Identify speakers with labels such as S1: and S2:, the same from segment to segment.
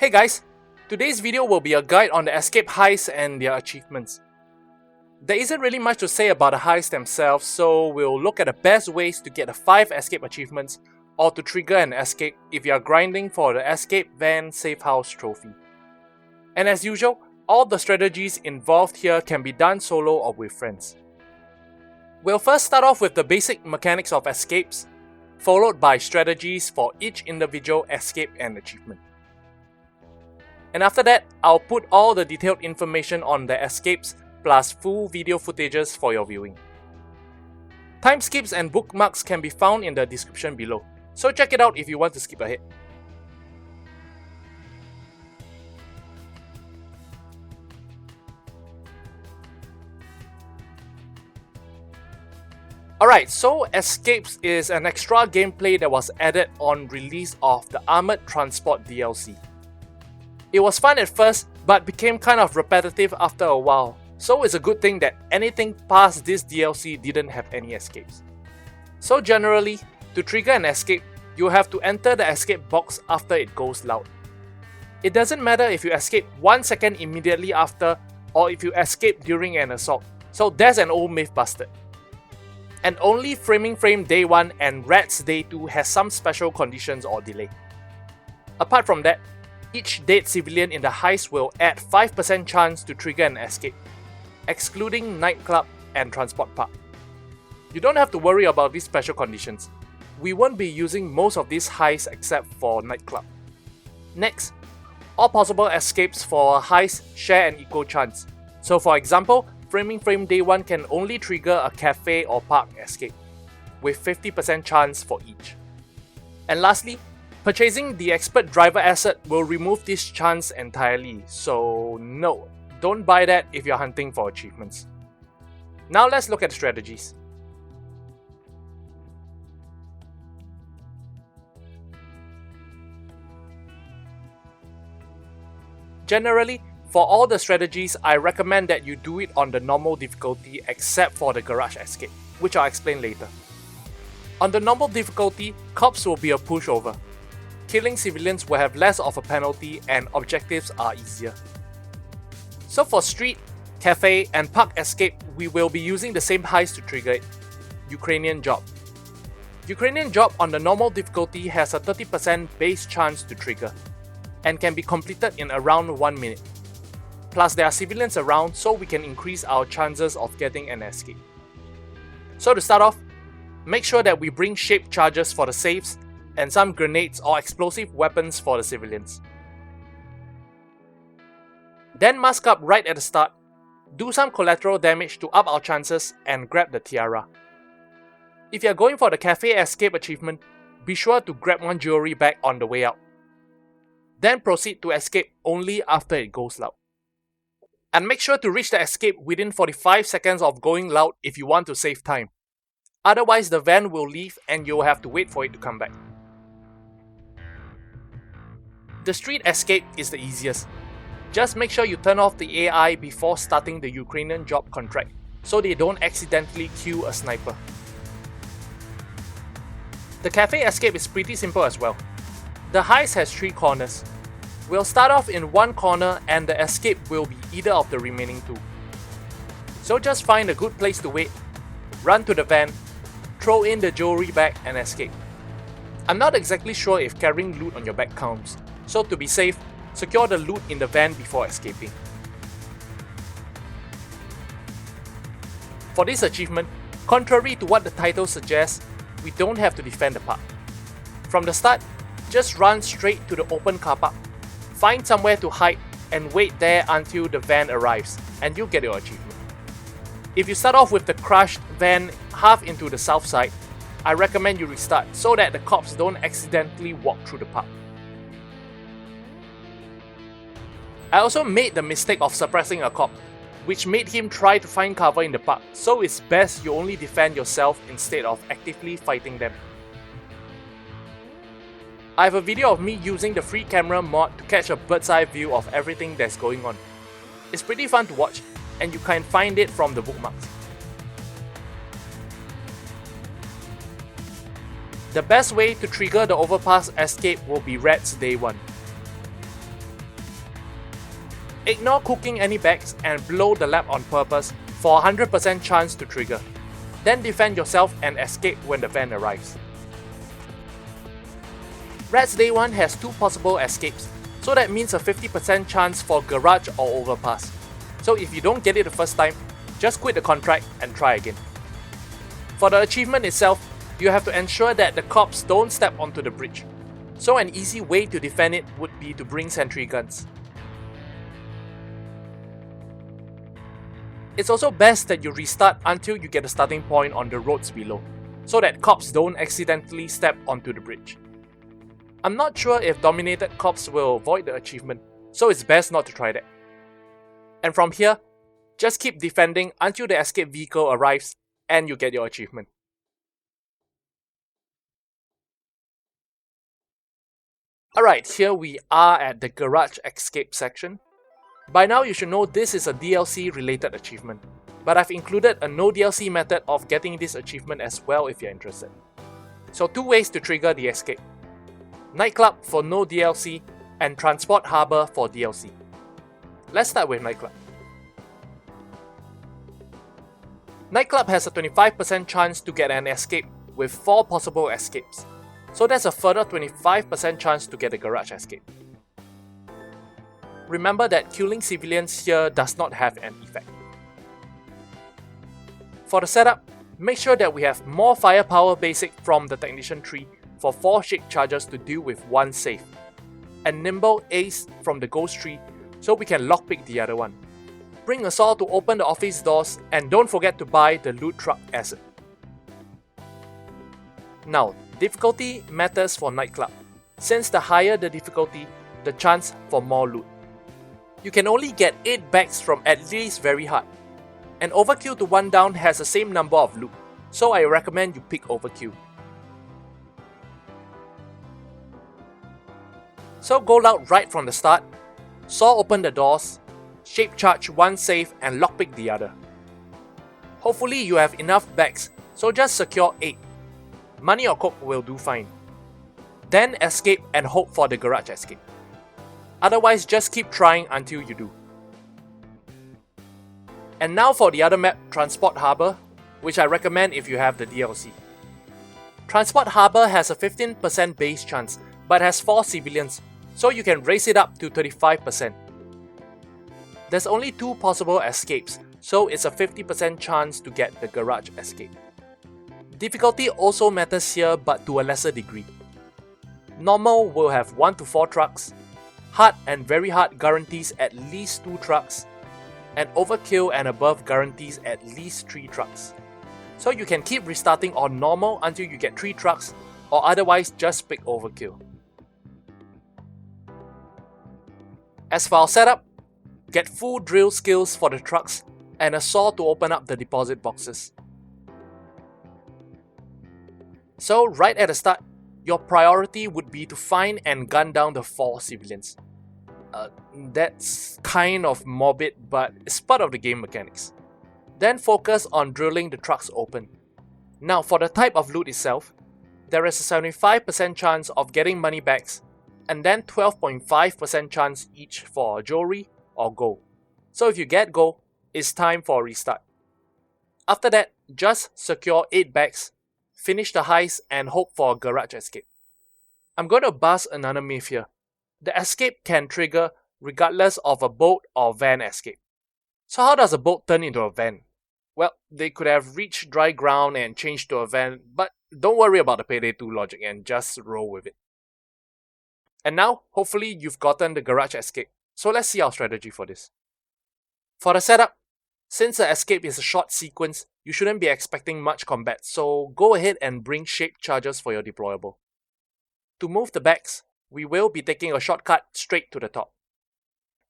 S1: Hey guys, today's video will be a guide on the escape heists and their achievements. There isn't really much to say about the heists themselves, so we'll look at the best ways to get the 5 escape achievements or to trigger an escape if you are grinding for the escape van safe house trophy. And as usual, all the strategies involved here can be done solo or with friends. We'll first start off with the basic mechanics of escapes, followed by strategies for each individual escape and achievement. And after that, I'll put all the detailed information on the escapes plus full video footages for your viewing. Time skips and bookmarks can be found in the description below, so check it out if you want to skip ahead. Alright, so Escapes is an extra gameplay that was added on release of the Armored Transport DLC. It was fun at first, but became kind of repetitive after a while, so it's a good thing that anything past this DLC didn't have any escapes. So generally, to trigger an escape, you have to enter the escape box after it goes loud. It doesn't matter if you escape 1 second immediately after or if you escape during an assault, so that's an old myth busted. And only Framing Frame Day 1 and Rats Day 2 has some special conditions or delay. Apart from that, each dead civilian in the heist will add 5% chance to trigger an escape, excluding Nightclub and Transport Park. You don't have to worry about these special conditions. We won't be using most of these heists except for Nightclub. Next, all possible escapes for a heist share an equal chance. So for example, Framing Frame Day 1 can only trigger a cafe or park escape, with 50% chance for each. And lastly, purchasing the Expert Driver asset will remove this chance entirely, so no, don't buy that if you're hunting for achievements. Now let's look at the strategies. Generally, for all the strategies, I recommend that you do it on the normal difficulty except for the garage escape, which I'll explain later. On the normal difficulty, cops will be a pushover. Killing civilians will have less of a penalty and objectives are easier. So for street, cafe and park escape, we will be using the same heist to trigger it. Ukrainian job. Ukrainian job on the normal difficulty has a 30% base chance to trigger and can be completed in around 1 minute. Plus there are civilians around, so we can increase our chances of getting an escape. So to start off, make sure that we bring shaped charges for the safes and some grenades or explosive weapons for the civilians. Then mask up right at the start, do some collateral damage to up our chances and grab the tiara. If you are going for the cafe escape achievement, be sure to grab one jewelry bag on the way out. Then proceed to escape only after it goes loud. And make sure to reach the escape within 45 seconds of going loud if you want to save time. Otherwise the van will leave and you'll have to wait for it to come back. The street escape is the easiest. Just make sure you turn off the AI before starting the Ukrainian job contract, so they don't accidentally kill a sniper. The cafe escape is pretty simple as well. The heist has 3 corners. We'll start off in one corner and the escape will be either of the remaining 2. So just find a good place to wait, run to the van, throw in the jewelry bag and escape. I'm not exactly sure if carrying loot on your back counts, so to be safe, secure the loot in the van before escaping. For this achievement, contrary to what the title suggests, we don't have to defend the park. From the start, just run straight to the open car park, find somewhere to hide and wait there until the van arrives and you'll get your achievement. If you start off with the crushed van half into the south side, I recommend you restart so that the cops don't accidentally walk through the park. I also made the mistake of suppressing a cop, which made him try to find cover in the park, so it's best you only defend yourself instead of actively fighting them. I have a video of me using the free camera mod to catch a bird's eye view of everything that's going on. It's pretty fun to watch, and you can find it from the bookmarks. The best way to trigger the Overpass escape will be Rats Day 1. Ignore cooking any bags and blow the lab on purpose for a 100% chance to trigger. Then defend yourself and escape when the van arrives. Rat's Day 1 has 2 possible escapes, so that means a 50% chance for garage or overpass. So if you don't get it the first time, just quit the contract and try again. For the achievement itself, you have to ensure that the cops don't step onto the bridge. So an easy way to defend it would be to bring sentry guns. It's also best that you restart until you get a starting point on the roads below, so that cops don't accidentally step onto the bridge. I'm not sure if dominated cops will avoid the achievement, so it's best not to try that. And from here, just keep defending until the escape vehicle arrives and you get your achievement. Alright, here we are at the garage escape section. By now you should know this is a DLC related achievement, but I've included a no DLC method of getting this achievement as well if you're interested. So 2 ways to trigger the escape. Nightclub for no DLC and Transport Harbour for DLC. Let's start with Nightclub. Nightclub has a 25% chance to get an escape with 4 possible escapes, so there's a further 25% chance to get a garage escape. Remember that killing civilians here does not have an effect. For the setup, make sure that we have more firepower basic from the technician tree for 4 shake charges to deal with 1 safe, and nimble ace from the ghost tree so we can lockpick the other one. Bring a saw to open the office doors, and don't forget to buy the loot truck acid. Now, difficulty matters for Nightclub, since the higher the difficulty, the chance for more loot. You can only get 8 bags from at least very hard, and overkill to 1 down has the same number of loot, so I recommend you pick overkill. So go loud right from the start, saw open the doors, shape charge 1 safe and lockpick the other. Hopefully you have enough bags, so just secure 8. Money or coke will do fine. Then escape and hope for the garage escape. Otherwise just keep trying until you do. And now for the other map, Transport Harbour, which I recommend if you have the DLC. Transport Harbour has a 15% base chance, but has 4 civilians, so you can raise it up to 35%. There's only 2 possible escapes, so it's a 50% chance to get the garage escape. Difficulty also matters here, but to a lesser degree. Normal will have 1 to 4 trucks, hard and very hard guarantees at least 2 trucks, and overkill and above guarantees at least 3 trucks. So you can keep restarting on normal until you get 3 trucks, or otherwise just pick overkill. As for our setup, get full drill skills for the trucks and a saw to open up the deposit boxes. So right at the start, your priority would be to find and gun down the 4 civilians. That's kind of morbid, but it's part of the game mechanics. Then focus on drilling the trucks open. Now for the type of loot itself, there is a 75% chance of getting money bags, and then 12.5% chance each for jewelry or gold. So if you get gold, it's time for a restart. After that, just secure 8 bags, finish the heist and hope for a garage escape. I'm going to bust another myth here. The escape can trigger regardless of a boat or van escape. So how does a boat turn into a van? Well, they could have reached dry ground and changed to a van, but don't worry about the Payday 2 logic and just roll with it. And now, hopefully you've gotten the garage escape, so let's see our strategy for this. For the setup, since the escape is a short sequence, you shouldn't be expecting much combat, so go ahead and bring shape charges for your deployable. To move the bags, we will be taking a shortcut straight to the top.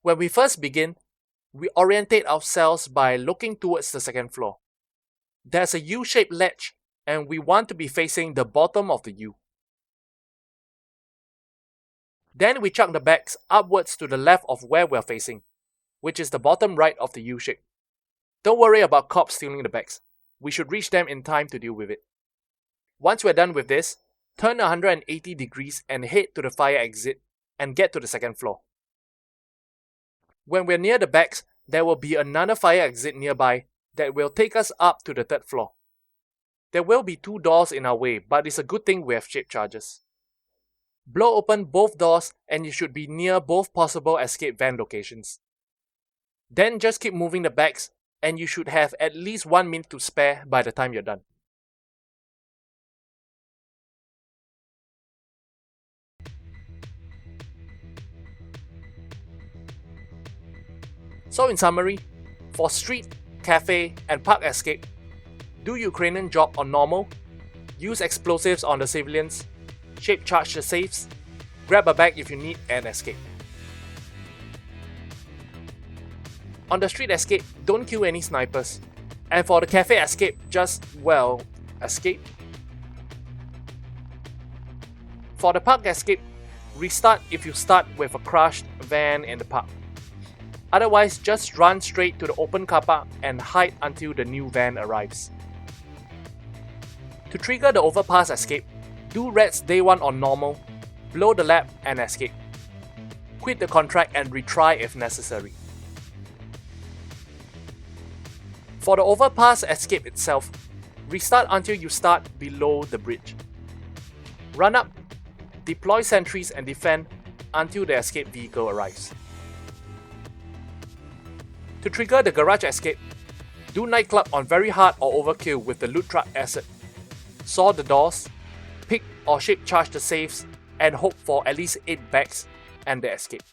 S1: When we first begin, we orientate ourselves by looking towards the 2nd floor. There's a U-shaped ledge, and we want to be facing the bottom of the U. Then we chuck the bags upwards to the left of where we're facing, which is the bottom right of the U-shape. Don't worry about cops stealing the bags. We should reach them in time to deal with it. Once we're done with this, turn 180 degrees and head to the fire exit and get to the 2nd floor. When we're near the backs, there will be another fire exit nearby that will take us up to the 3rd floor. There will be 2 doors in our way, but it's a good thing we have shape charges. Blow open both doors and you should be near both possible escape van locations. Then just keep moving the backs and you should have at least 1 minute to spare by the time you're done. So in summary, for street, cafe and park escape, do Ukrainian job on normal, use explosives on the civilians, shape charge the safes, grab a bag if you need and escape. On the street escape, don't kill any snipers. And for the cafe escape, just, well, escape. For the park escape, restart if you start with a crashed van in the park. Otherwise, just run straight to the open car park and hide until the new van arrives. To trigger the overpass escape, do Red's day 1 on normal, blow the lap and escape. Quit the contract and retry if necessary. For the overpass escape itself, restart until you start below the bridge. Run up, deploy sentries and defend until the escape vehicle arrives. To trigger the garage escape, do Nightclub on very hard or overkill with the loot truck asset. Saw the doors, pick or shape charge the safes and hope for at least 8 bags and the escape.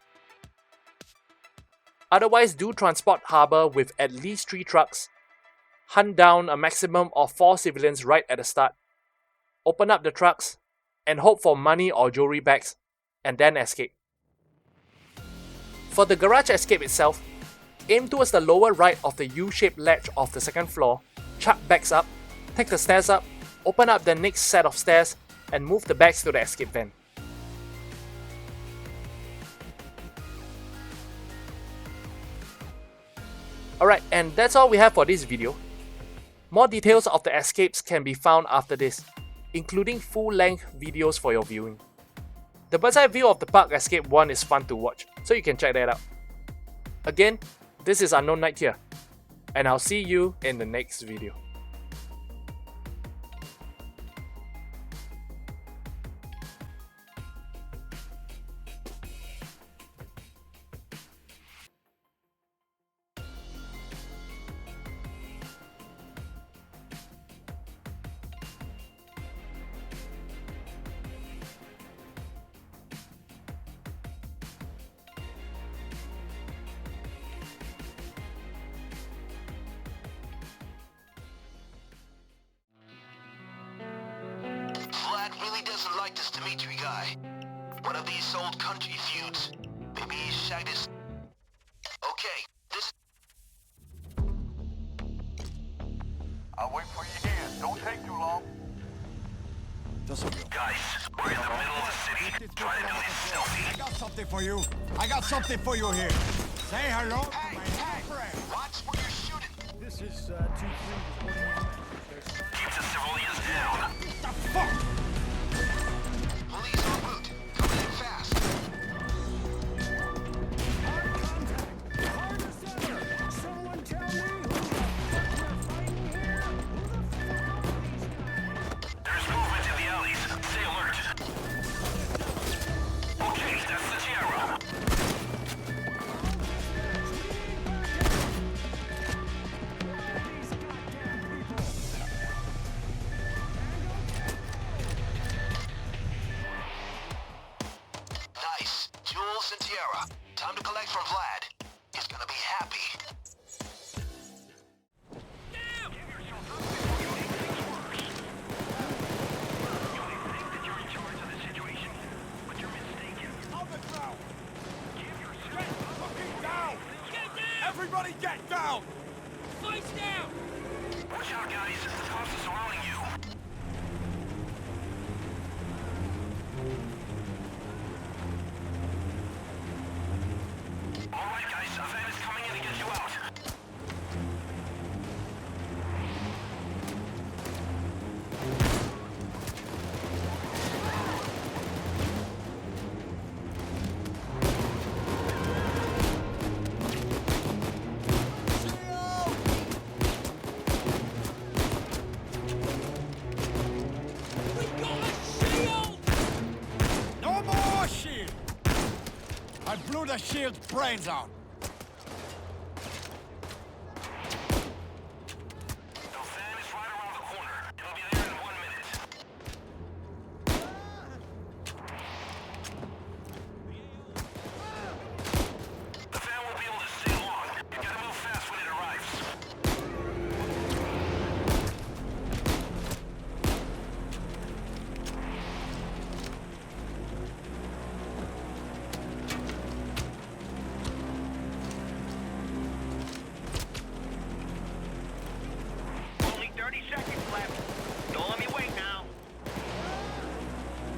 S1: Otherwise, do transport Harbour with at least 3 trucks, hunt down a maximum of 4 civilians right at the start, open up the trucks and hope for money or jewelry bags and then escape. For the garage escape itself, aim towards the lower right of the U-shaped ledge of the 2nd floor, chuck bags up, take the stairs up, open up the next set of stairs and move the bags to the escape van. Alright, and that's all we have for this video. More details of the escapes can be found after this, including full-length videos for your viewing. The bird's eye view of the park escape 1 is fun to watch, so you can check that out. Again, this is Unknown Knight here, and I'll see you in the next video.
S2: Really doesn't like this Dmitri guy. One of these old country feuds. Maybe he's shagged his... Okay, this...
S3: I'll wait for you here. Don't take too long.
S2: Guys, we're in the middle of the city, trying to do this selfie.
S4: I got something for you. I got something for you here. Say hello to
S2: Hey,
S4: my
S2: hey!
S4: friend.
S2: Watch where you're shooting!
S5: This is 2-3 reporting in.
S2: Keep the civilians down.
S4: The fuck?
S2: Police en route. Coming in fast.
S5: Hard contact! Harbour Center! Someone tell me who the fuck we're fighting here? Who the fuck are these guys?
S2: There's movement in the alleys. Stay alert. Okay, that's the Tiara. Nice. Jules and Tiara. Time to collect from Vlad. He's gonna be happy.
S4: On the ground. Get fucking down. Everybody get down.
S2: Watch out, guys. The cops are surrounding you. All right, guys. A van is coming in to get you out.
S4: I blew the shield's brains out.
S2: The van is right around the corner. It'll be there in 1 minute. The van won't be able to stay long. You gotta move fast when it arrives.
S6: Only 30 seconds left. Don't let me wait now.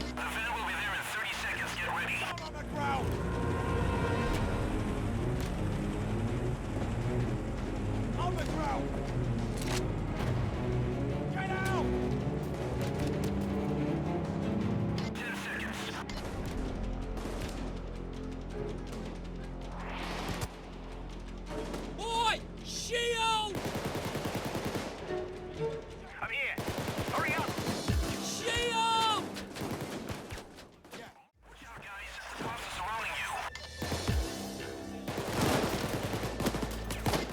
S2: The van will be there in 30 seconds. Get ready.
S4: Down on the ground. On the ground. Get out.
S2: 10 seconds.
S5: Boy! Shield!
S6: I'm here. Hurry up.
S5: Shield!
S2: Watch out, guys. The cops are surrounding you.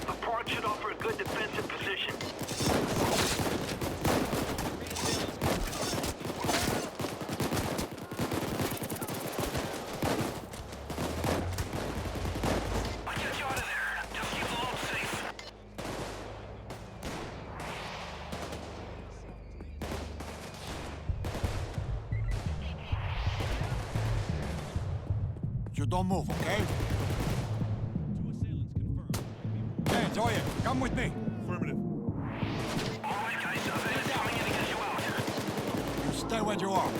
S6: The park should offer a good defensive position.
S2: I'll get you out of there. Just keep the load safe.
S4: You don't move, okay?
S7: Two assailants confirmed.
S4: Hey, Zoya, come with me.
S7: Affirmative.
S2: All right, guys. The van is coming in to get you out.
S4: You stay where you are.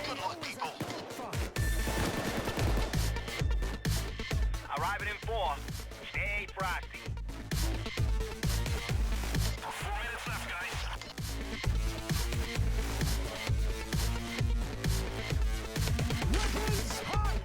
S2: Good luck, people.
S6: Arriving in 4. Stay frosty.
S2: 4 minutes left, guys.
S5: Weapons hot!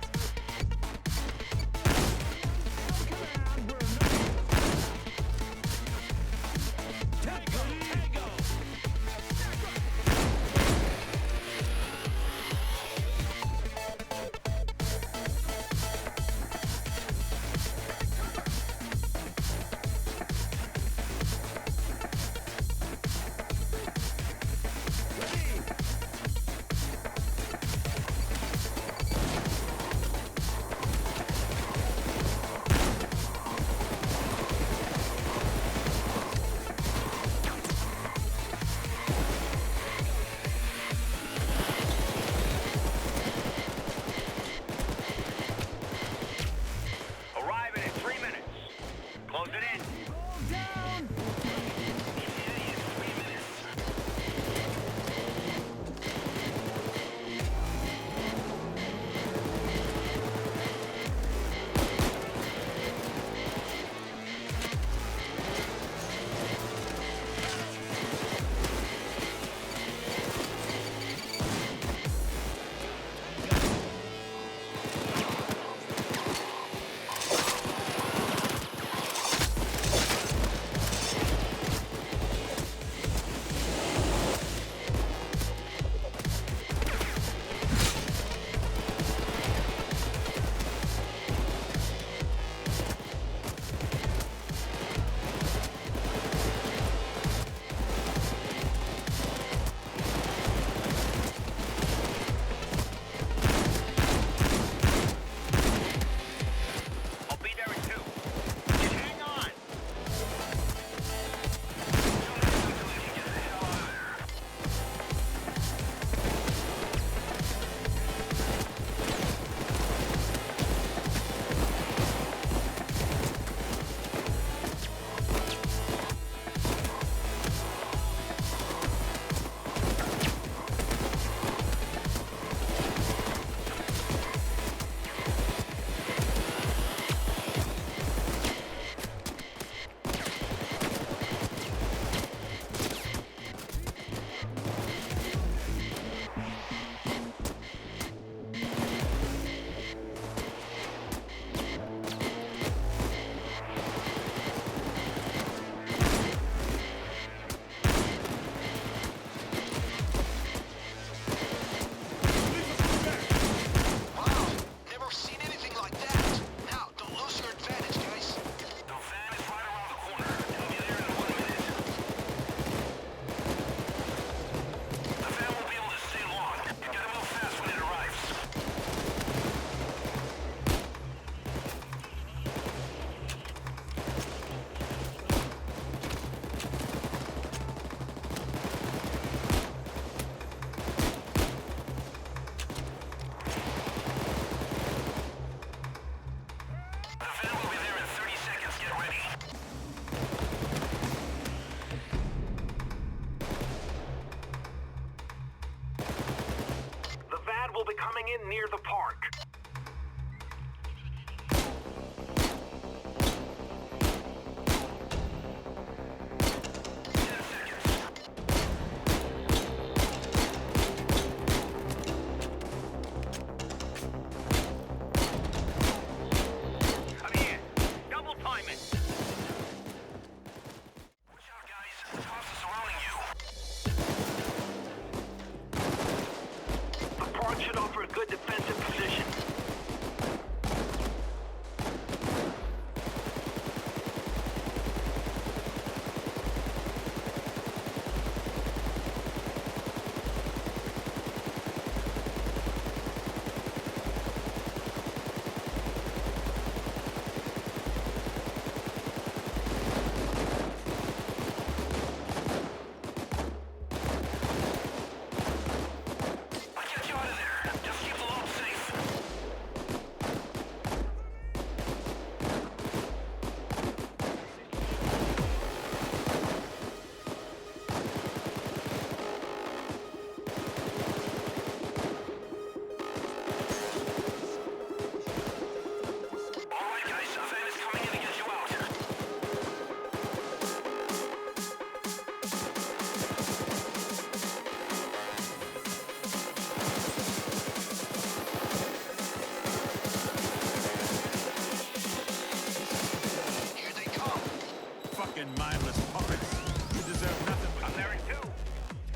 S4: fucking mindless puppets. You deserve nothing but...
S6: I'm there too.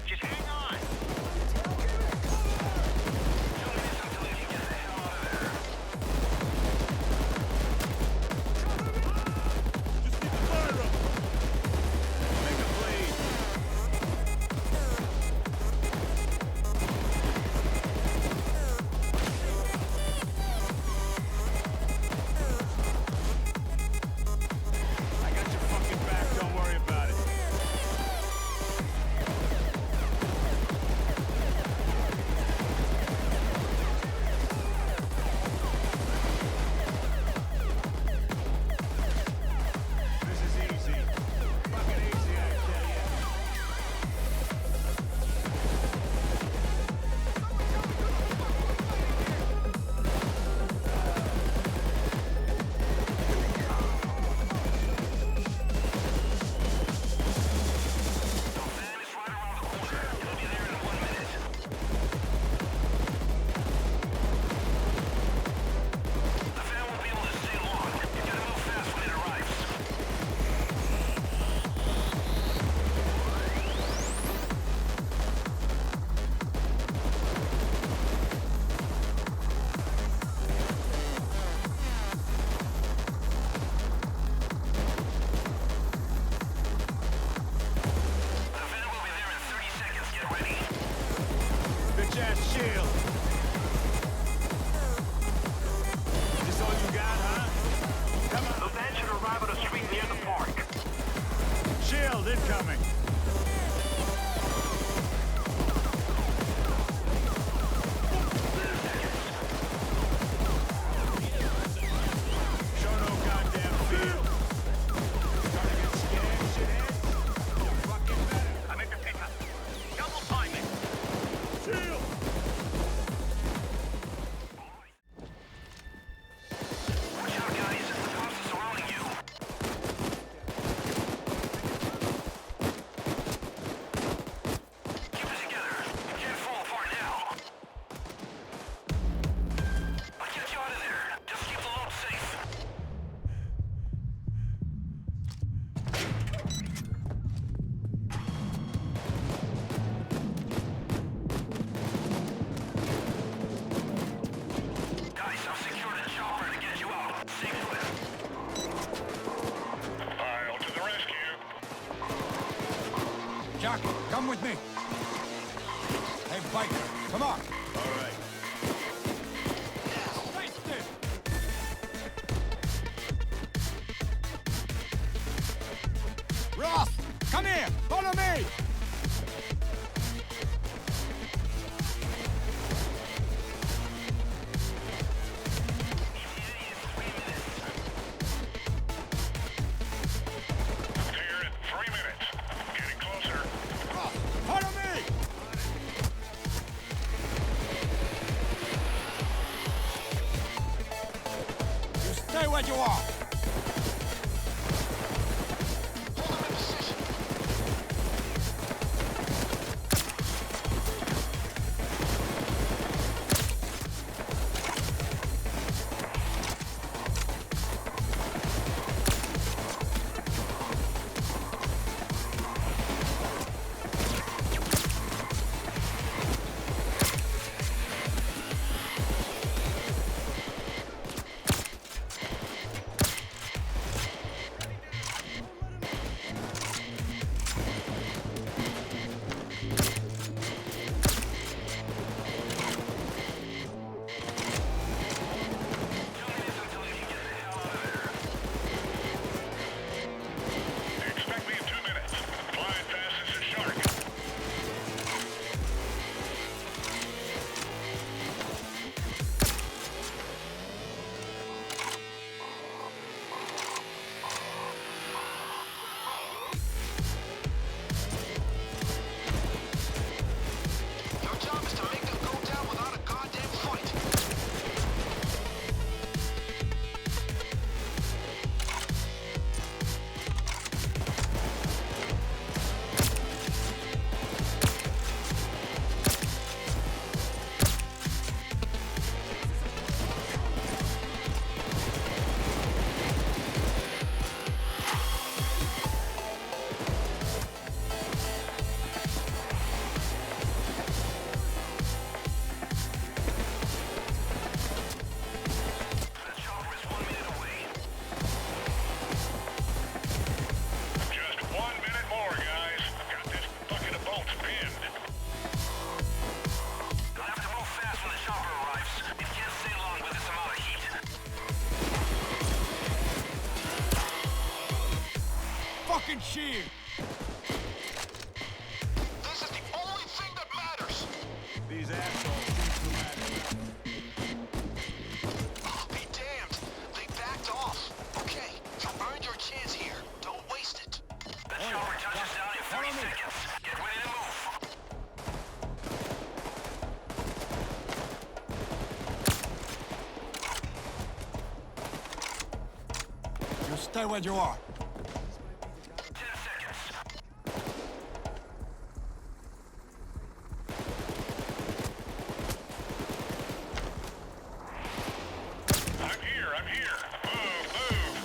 S6: Just hang on. Don't miss until you get the hell out of there.
S4: Just keep the fire up! Make a bleed! I got your fucking back, don't worry about it. This is easy. Fucking easy, I tell ya.
S2: The van is right around the corner. It'll be there in 1 minute. The van won't be able to stay long. You gotta move fast when it arrives. The van will be there in 30 seconds. Get ready.
S4: Bitch ass shield. This all you got, huh? Come
S6: The
S4: on.
S6: van should arrive at a street near the park.
S4: Shield incoming. Show no goddamn fear. Starting to get scared, shithead? You fucking better.
S6: I make the pickup. Double time it.
S4: Shield!
S2: Watch out, guys. The cops are surrounding you. Keep it together. You can't fall apart now. I'll get you out of there. Just keep the load safe. Guys, I've secured a chopper to get you out. Stay put.
S6: I'll to the rescue.
S4: Jockey, come with me. Hey, biker, come on. All right. Ross, come here. Follow me.
S6: Clear in 3 minutes. Getting closer.
S4: Ross, follow me. You stay where you are.
S2: Hold them in position.
S4: fucking shield!
S2: This is the only thing that matters!
S4: These assholes seem to matter.
S2: Oh, be damned! They backed off. Okay, you earned your chance here. Don't waste it.
S6: The chopper touches down in 30 seconds. Get ready to move.
S4: Just stay where you are.
S6: 10 seconds.
S3: I'm here. Move, move.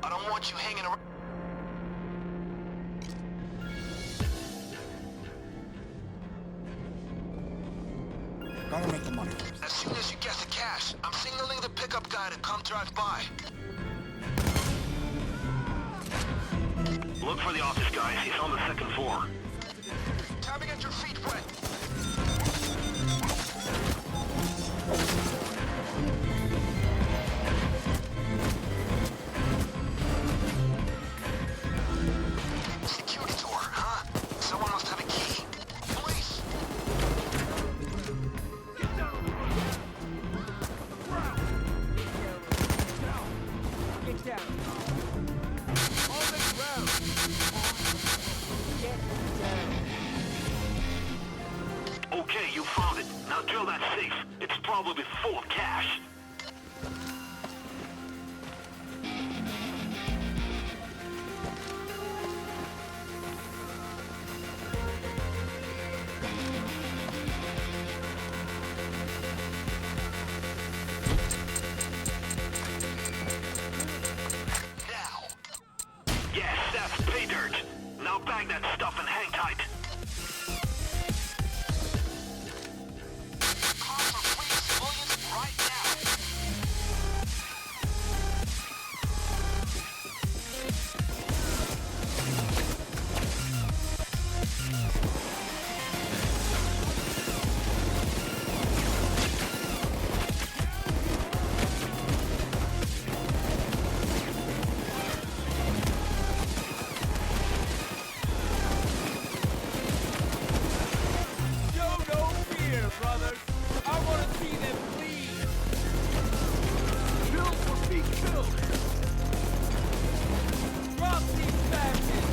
S2: I don't want you hanging around.
S4: Gotta make the money first.
S2: As soon as you get the cash, I'm signaling the pickup guy to come drive by.
S6: Look for the office guys. He's on the second floor.
S2: Time to get your feet wet. Security door, huh? Someone must have a key. Police!
S5: Get down. On the ground. Get down.
S6: Okay, you found it. Now drill that safe. It's probably full of cash.
S2: Now!
S6: Yes, that's pay dirt. Now bag that stuff and hang tight.
S2: Call for free civilians right now!
S5: Show no fear, brothers. I want to see them bleed. Kill for being killed. Drop these bastards.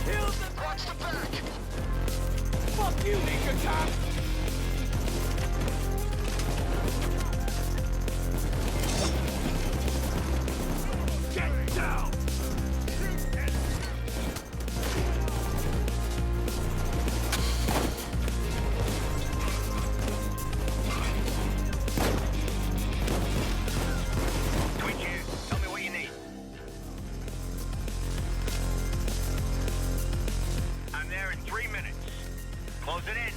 S5: Kill them.
S2: Watch the back!
S5: Fuck you, Nikita.
S4: Get down!
S6: Tweet you. Tell me what you need. I'm there in 3 minutes. Close it in.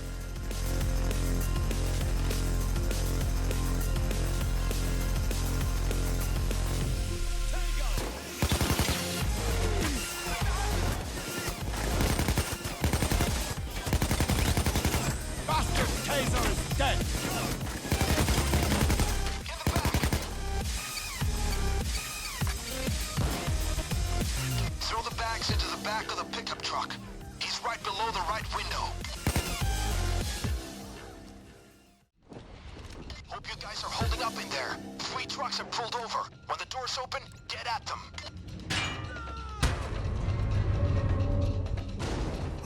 S4: Bastard taser is dead!
S2: Get the back! Throw the bags into the back of the pickup truck. He's right below the right window. Hope you guys are holding up in there. 3 trucks have pulled over. When the doors open, get at them.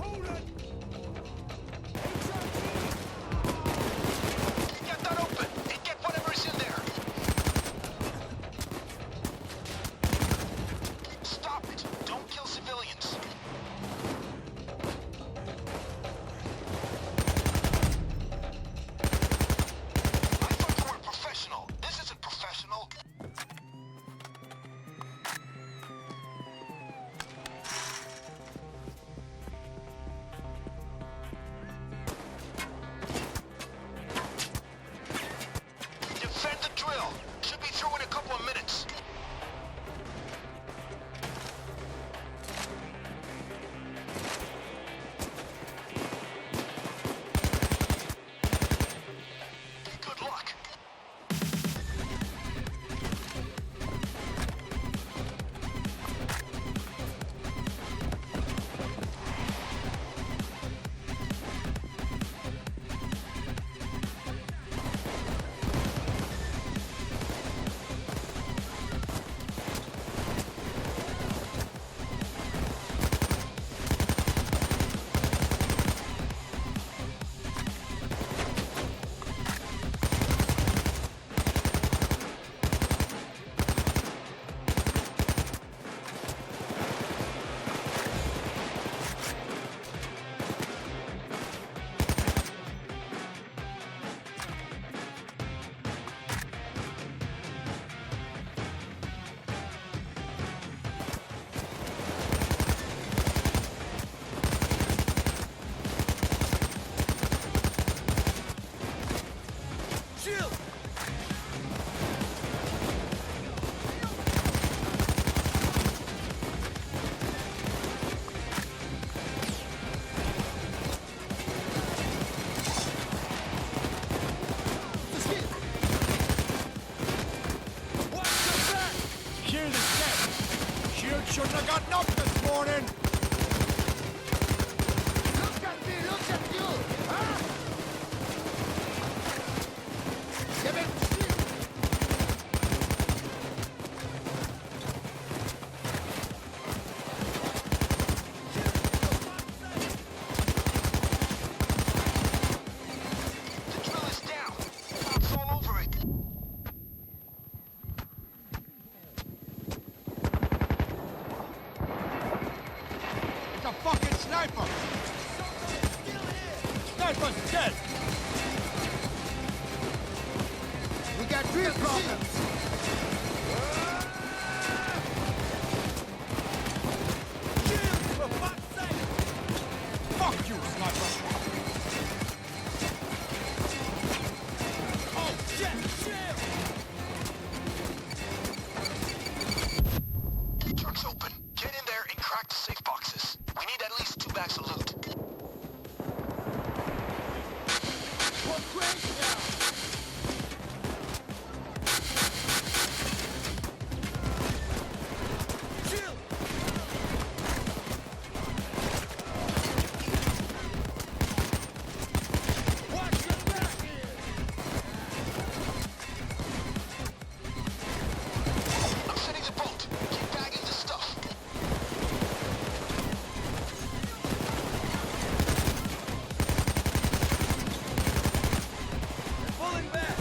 S5: Hold it.
S2: Get that open and get whatever is in there. Stop it. Don't kill civilians. I thought you were professional. This isn't professional.
S4: Shouldn't have gotten up this morning.
S5: Look at me, look at you! Huh? Give it!
S2: The drill is down. It's all over it.
S4: It's a fucking sniper. Sniper's dead.
S5: We got real problems!
S4: Fuck you, sniper. Oh shit!
S2: Truck's open. Get in there and crack the safe boxes. We need at least 2 bags of loot. I'm setting the boat. Keep bagging the stuff.
S4: Pulling back.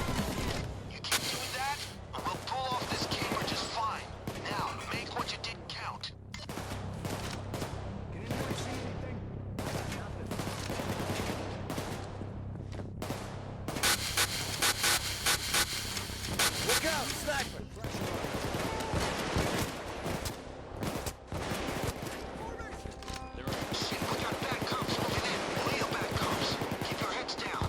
S2: You keep doing that, and we'll pull off this caper just fine. Now, make what you did count.
S5: Can anyone see anything?
S4: Look out, sniper.
S2: Shit, we got bad cops moving in. Real bad cops. Keep your heads down.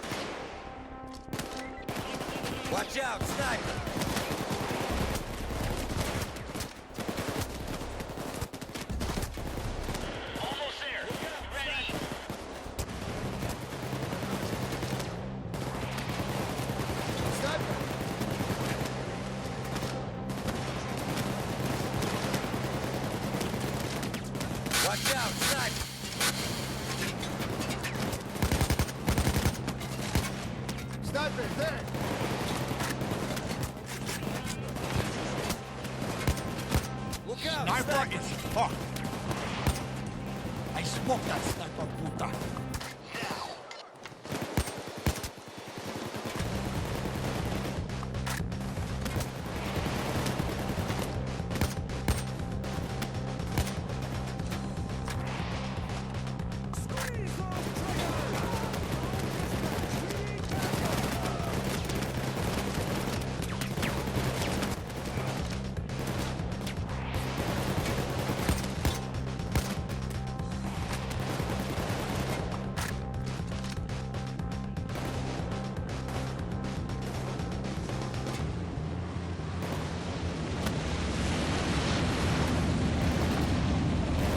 S4: Watch out, sniper.
S6: Almost there. Ready?
S5: Sniper!
S4: Watch out, sniper.
S5: Sniper, there!
S4: Look out, sniper is fucked. I smoked that sniper puta.
S2: Now.
S5: Squeeze those triggers!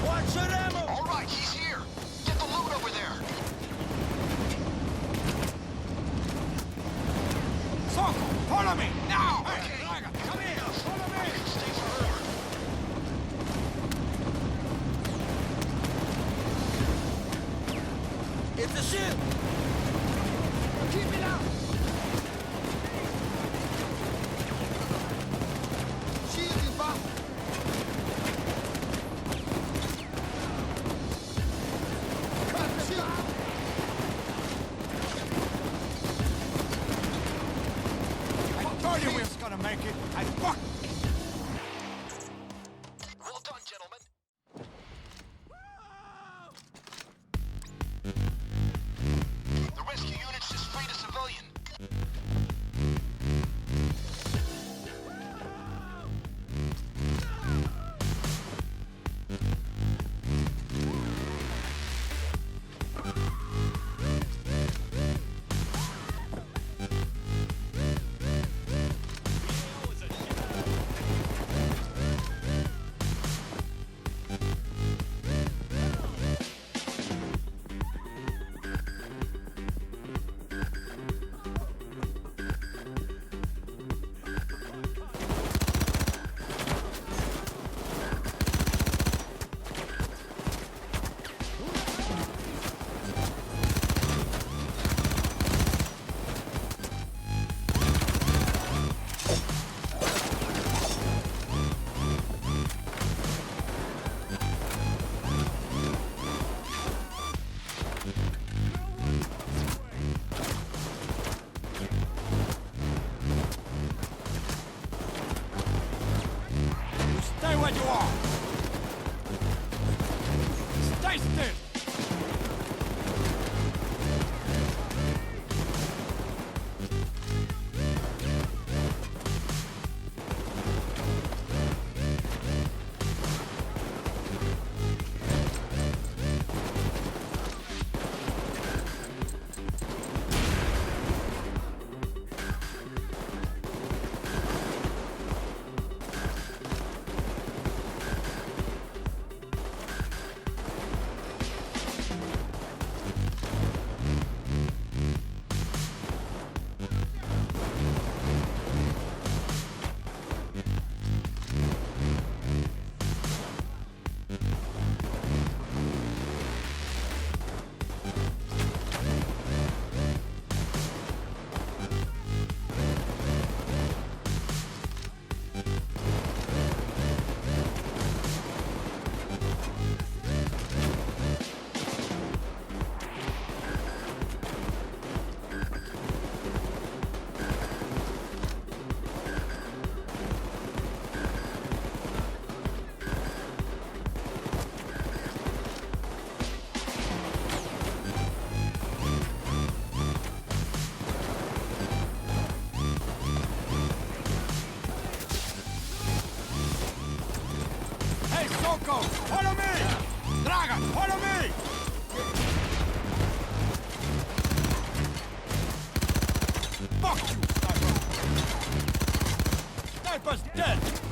S4: Watch your ammo.
S2: All right, he's here. Get the loot over there.
S4: Socko, follow me now.
S2: Okay.
S4: Come here.
S2: Follow me. Stay for more.
S4: It's a ship.
S5: Keep it out! Shield you, Bob! Cut the shield!
S4: I told you we was gonna make it. I fuck.
S2: Well done, gentlemen.
S4: where you are! Stay still! Hey, Soko! Follow me! Dragan, follow me! Fuck you, sniper! Sniper's dead!